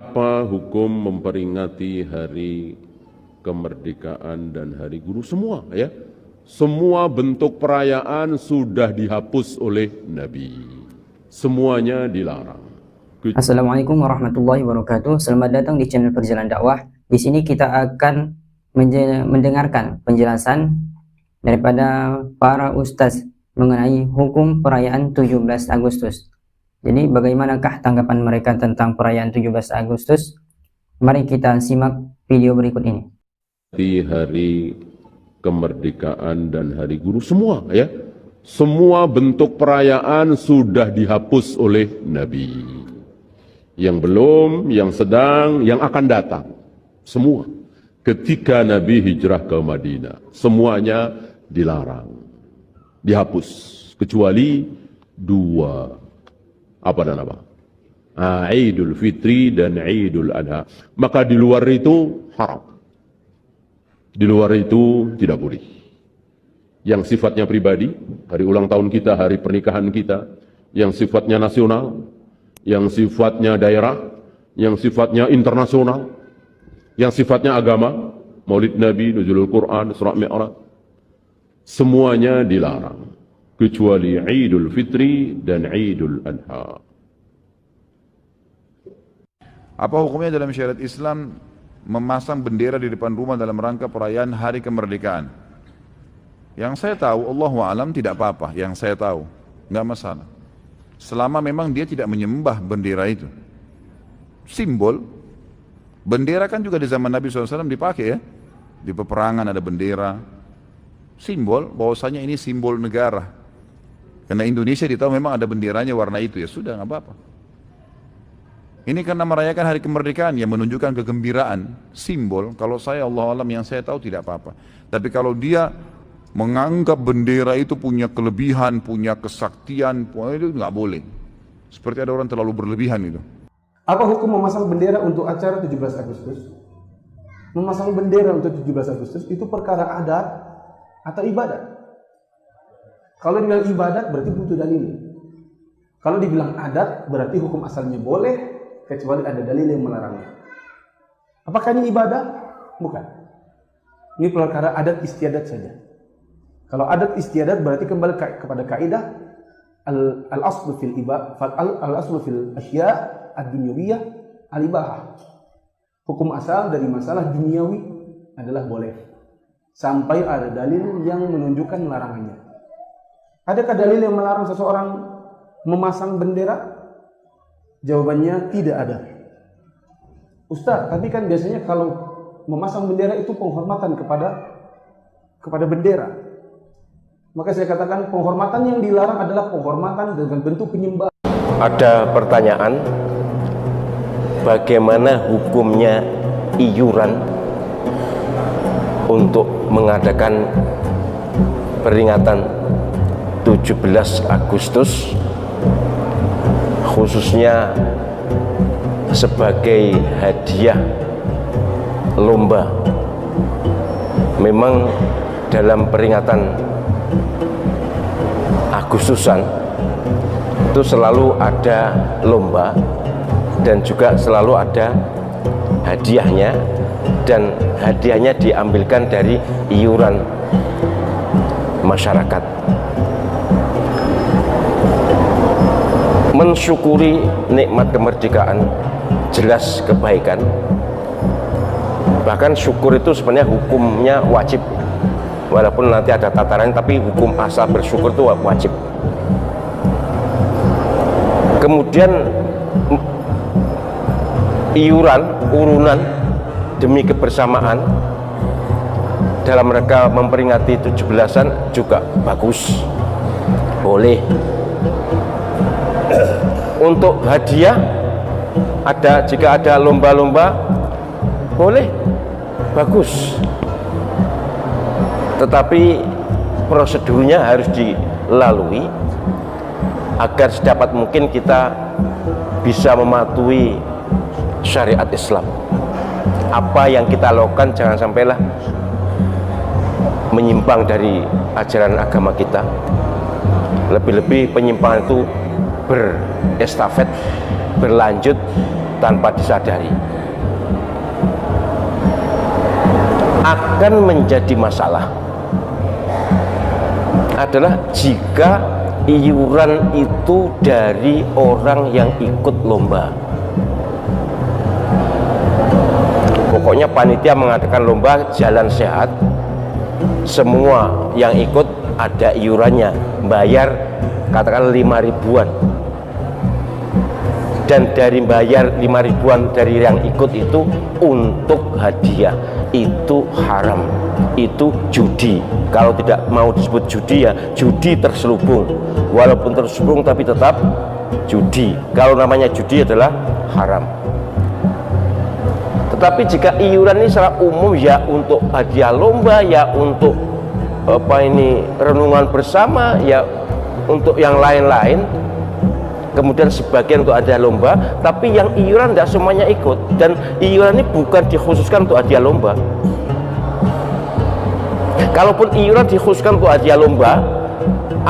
Apa hukum memperingati hari kemerdekaan dan hari guru? Semua ya. Semua bentuk perayaan sudah dihapus oleh Nabi. Semuanya dilarang. Assalamualaikum warahmatullahi wabarakatuh. Selamat datang di channel Perjalanan Dakwah. Di sini kita akan mendengarkan penjelasan daripada para ustaz mengenai hukum perayaan 17 Agustus. Jadi bagaimanakah tanggapan mereka tentang perayaan 17 Agustus? Mari kita simak video berikut ini. Di hari kemerdekaan dan hari guru semua ya. Semua bentuk perayaan sudah dihapus oleh Nabi. Yang belum, yang sedang, yang akan datang. Semua. Ketika Nabi hijrah ke Madinah, semuanya dilarang. Dihapus. Kecuali dua. Apa dan apa? Idul Fitri dan Idul Adha. Maka di luar itu haram. Di luar itu tidak boleh. Yang sifatnya pribadi, hari ulang tahun kita, hari pernikahan kita, yang sifatnya nasional, yang sifatnya daerah, yang sifatnya internasional, yang sifatnya agama, Maulid Nabi, Nuzulul Quran, Surah Mi'raj, semuanya dilarang. Kecuali Idul Fitri dan Idul Adha. Apa hukumnya dalam syariat Islam memasang bendera di depan rumah dalam rangka perayaan hari kemerdekaan? Yang saya tahu, Allahu a'lam tidak apa-apa. Yang saya tahu, nggak masalah. Selama memang dia tidak menyembah bendera itu. Simbol, bendera kan juga di zaman Nabi SAW dipakai ya. Di peperangan ada bendera. Simbol, bahwasanya ini simbol negara. Karena Indonesia ditahu memang ada benderanya warna itu, ya sudah nggak apa-apa. Ini karena merayakan hari kemerdekaan yang menunjukkan kegembiraan, simbol. Kalau saya Allah alam yang saya tahu tidak apa-apa. Tapi kalau dia menganggap bendera itu punya kelebihan, punya kesaktian, itu nggak boleh. Seperti ada orang terlalu berlebihan itu. Apa hukum memasang bendera untuk acara 17 Agustus? Memasang bendera untuk 17 Agustus itu perkara adat atau ibadat? Kalau dibilang ibadat berarti butuh dalil. Kalau dibilang adat berarti hukum asalnya boleh, kecuali ada dalil yang melarangnya. Apakah ini ibadah? Bukan. Ini perkara adat istiadat saja. Kalau adat istiadat berarti kembali kepada kaidah al-aslu fil al-aslu fil asya' ad-dunyawiyah al-ibahah. Hukum asal dari masalah duniawi adalah boleh. Sampai ada dalil yang menunjukkan larangannya. Adakah dalil yang melarang seseorang memasang bendera? Jawabannya tidak ada. Ustaz, tapi kan biasanya kalau memasang bendera itu penghormatan kepada bendera. Maka saya katakan penghormatan yang dilarang adalah penghormatan dengan bentuk penyembahan. Ada pertanyaan, bagaimana hukumnya iuran untuk mengadakan peringatan 17 Agustus, khususnya sebagai hadiah lomba. Memang dalam peringatan Agustusan itu selalu ada lomba dan juga selalu ada hadiahnya, dan hadiahnya diambilkan dari iuran masyarakat. Mensyukuri nikmat kemerdekaan jelas kebaikan. Bahkan syukur itu sebenarnya hukumnya wajib. Walaupun nanti ada tataran, tapi hukum asal bersyukur itu wajib. Kemudian iuran, urunan demi kebersamaan dalam rangka memperingati 17-an juga bagus, boleh. Untuk hadiah jika ada lomba-lomba boleh, bagus. Tetapi prosedurnya harus dilalui agar sedapat mungkin kita bisa mematuhi syariat Islam. Apa yang kita lakukan jangan sampailah menyimpang dari ajaran agama kita. Lebih-lebih penyimpangan itu berestafet, berlanjut tanpa disadari, akan menjadi masalah adalah jika iuran itu dari orang yang ikut lomba. Pokoknya panitia mengadakan lomba jalan sehat, semua yang ikut ada iurannya, bayar katakan 5 ribuan, dan dari bayar 5 ribuan dari yang ikut itu untuk hadiah, itu haram, itu judi. Kalau tidak mau disebut judi, ya judi terselubung, walaupun terselubung tapi tetap judi. Kalau namanya judi adalah haram. Tetapi jika iuran ini secara umum, ya untuk hadiah lomba, ya untuk renungan bersama, ya untuk yang lain-lain, kemudian sebagian untuk hadiah lomba, tapi yang iuran tidak semuanya ikut. Dan iuran ini bukan dikhususkan untuk hadiah lomba. Kalaupun iuran dikhususkan untuk hadiah lomba,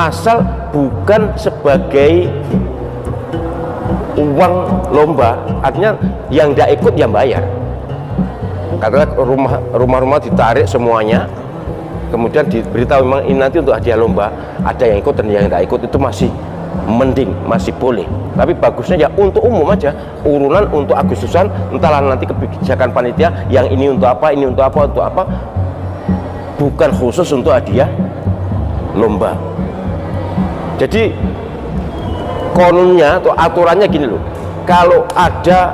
asal bukan sebagai uang lomba, artinya yang tidak ikut yang bayar. Karena rumah-rumah ditarik semuanya, kemudian diberitahu memang ini nanti untuk hadiah lomba, ada yang ikut dan yang tidak ikut, itu masih mending, masih boleh. Tapi bagusnya ya untuk umum aja, urunan untuk Agustusan, entahlah nanti kebijakan panitia yang ini untuk apa, ini untuk apa, bukan khusus untuk hadiah lomba. Jadi kononnya atau aturannya gini loh, kalau ada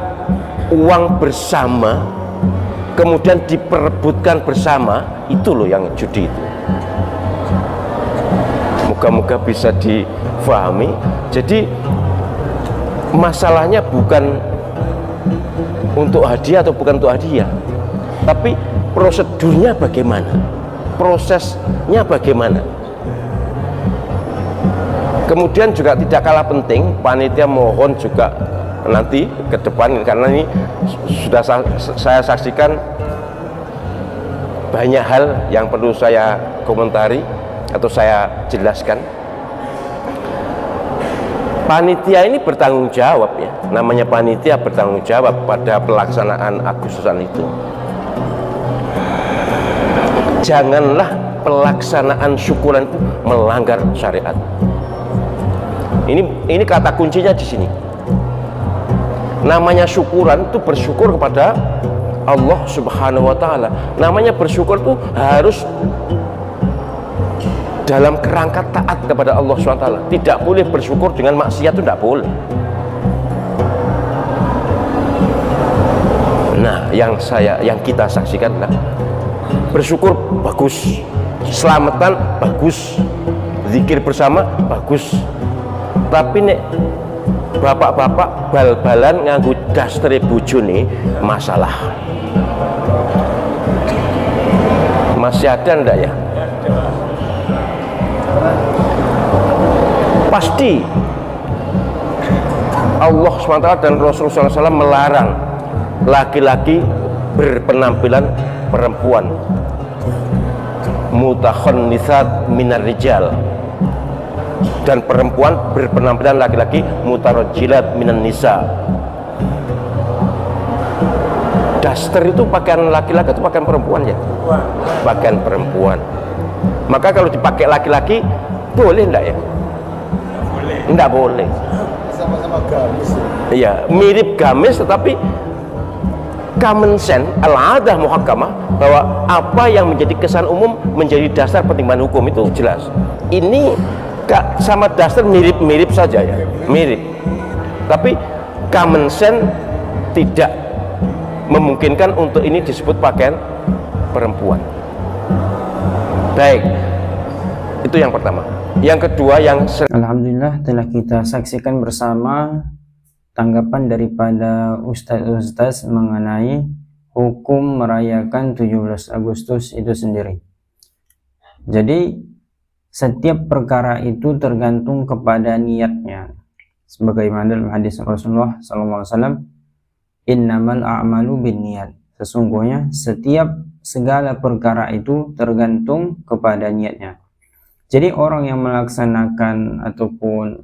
uang bersama kemudian diperebutkan bersama, itu loh yang judi itu. Moga-moga bisa difahami. Jadi masalahnya bukan untuk hadiah atau bukan untuk hadiah, tapi prosedurnya bagaimana, prosesnya bagaimana. Kemudian juga tidak kalah penting, panitia mohon juga nanti ke depan, karena ini sudah saya saksikan banyak hal yang perlu saya komentari atau saya jelaskan. Panitia ini bertanggung jawab, ya, namanya panitia bertanggung jawab pada pelaksanaan Agustusan itu. Janganlah pelaksanaan syukuran itu melanggar syariat. Ini kata kuncinya di sini. Namanya syukuran itu bersyukur kepada Allah Subhanahu wa Ta'ala. Namanya bersyukur itu harus dalam kerangka taat kepada Allah Subhanahu wa Ta'ala. Tidak boleh bersyukur dengan maksiat, itu tidak boleh. Nah, yang kita saksikan adalah bersyukur bagus, selamatan bagus, zikir bersama bagus. Tapi nek bapak-bapak bal-balan nganggo daster bojone masalah. Masih ada ndak ya? Pasti Allah SWT dan Rasulullah SAW melarang laki-laki berpenampilan perempuan, mutakhannitsat minar rijal, dan perempuan berpenampilan laki-laki mutarajjilat minan nisa. Daster itu pakaian laki-laki atau pakaian perempuan, ya? Pakaian perempuan. Maka kalau dipakai laki-laki boleh enggak, ya? Enggak boleh. Sama-sama gamis. Iya, mirip gamis, tetapi common sense, al-adah muhakkamah, bahwa apa yang menjadi kesan umum menjadi dasar pertimbangan hukum, itu jelas. Ini sama daster mirip-mirip saja, ya, mirip. Tapi common sense tidak memungkinkan untuk ini disebut pakaian perempuan. Baik, itu yang pertama. Yang kedua, Alhamdulillah telah kita saksikan bersama tanggapan daripada ustaz-ustaz mengenai hukum merayakan 17 Agustus itu sendiri. Jadi setiap perkara itu tergantung kepada niatnya. Sebagaimana dalam hadis Rasulullah SAW, innamal a'malu binniyat. Sesungguhnya segala perkara itu tergantung kepada niatnya. Jadi orang yang melaksanakan ataupun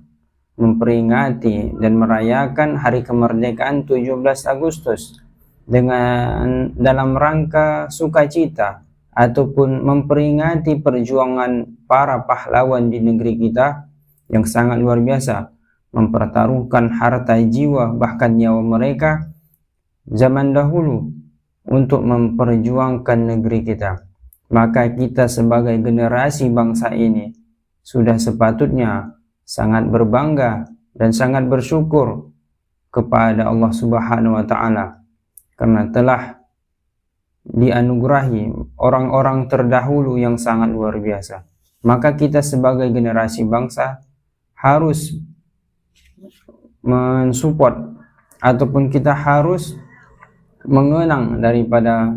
memperingati dan merayakan hari kemerdekaan 17 Agustus dengan dalam rangka sukacita ataupun memperingati perjuangan para pahlawan di negeri kita yang sangat luar biasa, mempertaruhkan harta jiwa bahkan nyawa mereka zaman dahulu untuk memperjuangkan negeri kita. Maka kita sebagai generasi bangsa ini sudah sepatutnya sangat berbangga dan sangat bersyukur kepada Allah Subhanahu wa taala karena telah dianugerahi orang-orang terdahulu yang sangat luar biasa. Maka kita sebagai generasi bangsa harus mensupport ataupun kita harus mengenang daripada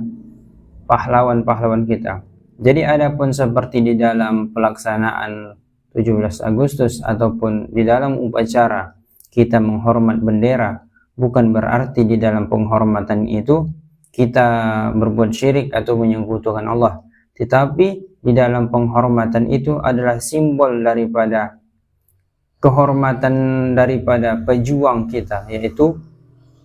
pahlawan-pahlawan kita. Jadi adapun seperti di dalam pelaksanaan 17 Agustus ataupun di dalam upacara kita menghormat bendera, bukan berarti di dalam penghormatan itu kita berbuat syirik atau menyekutukan Allah. Tetapi di dalam penghormatan itu adalah simbol daripada kehormatan daripada pejuang kita, yaitu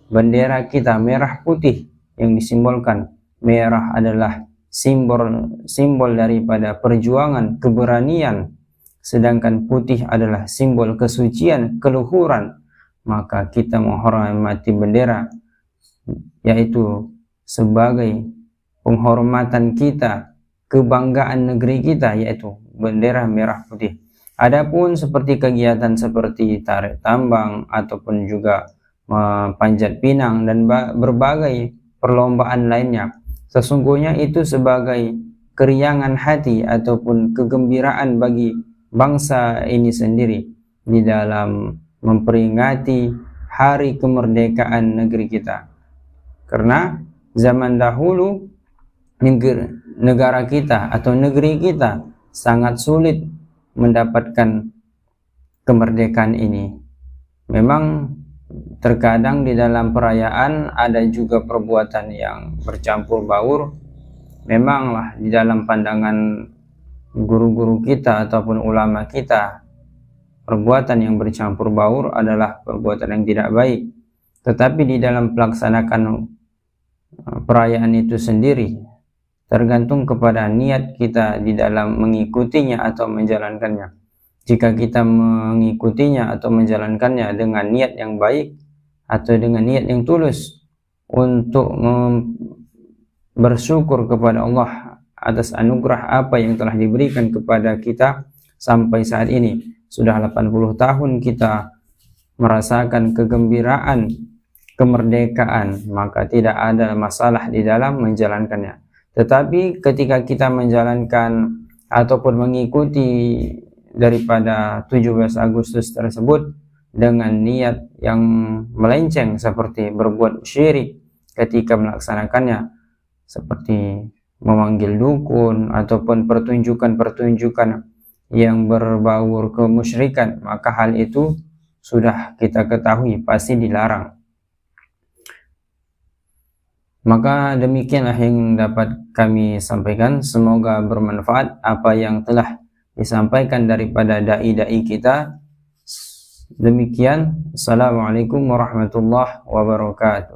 bendera kita merah putih yang disimbolkan. Merah adalah simbol daripada perjuangan, keberanian, sedangkan putih adalah simbol kesucian, keluhuran. Maka kita menghormati bendera, yaitu sebagai penghormatan kita, kebanggaan negeri kita, yaitu bendera merah putih. Adapun seperti kegiatan seperti tarik tambang ataupun juga panjat pinang dan berbagai perlombaan lainnya, sesungguhnya itu sebagai keriangan hati ataupun kegembiraan bagi bangsa ini sendiri di dalam memperingati hari kemerdekaan negeri kita. Karena zaman dahulu negara kita atau negeri kita sangat sulit mendapatkan kemerdekaan ini. Memang terkadang di dalam perayaan ada juga perbuatan yang bercampur baur. Memanglah di dalam pandangan guru-guru kita ataupun ulama kita, perbuatan yang bercampur baur adalah perbuatan yang tidak baik. Tetapi di dalam pelaksanakan perayaan itu sendiri tergantung kepada niat kita di dalam mengikutinya atau menjalankannya. Jika kita mengikutinya atau menjalankannya dengan niat yang baik atau dengan niat yang tulus untuk bersyukur kepada Allah atas anugerah apa yang telah diberikan kepada kita sampai saat ini. Sudah 80 tahun kita merasakan kegembiraan kemerdekaan, maka tidak ada masalah di dalam menjalankannya. Tetapi ketika kita menjalankan ataupun mengikuti daripada 17 Agustus tersebut dengan niat yang melenceng seperti berbuat syirik ketika melaksanakannya, seperti memanggil dukun ataupun pertunjukan-pertunjukan yang berbaur kemusyrikan, maka hal itu sudah kita ketahui pasti dilarang. Maka demikianlah yang dapat kami sampaikan. Semoga bermanfaat apa yang telah disampaikan daripada dai-dai kita. Demikian. Assalamualaikum warahmatullahi wabarakatuh.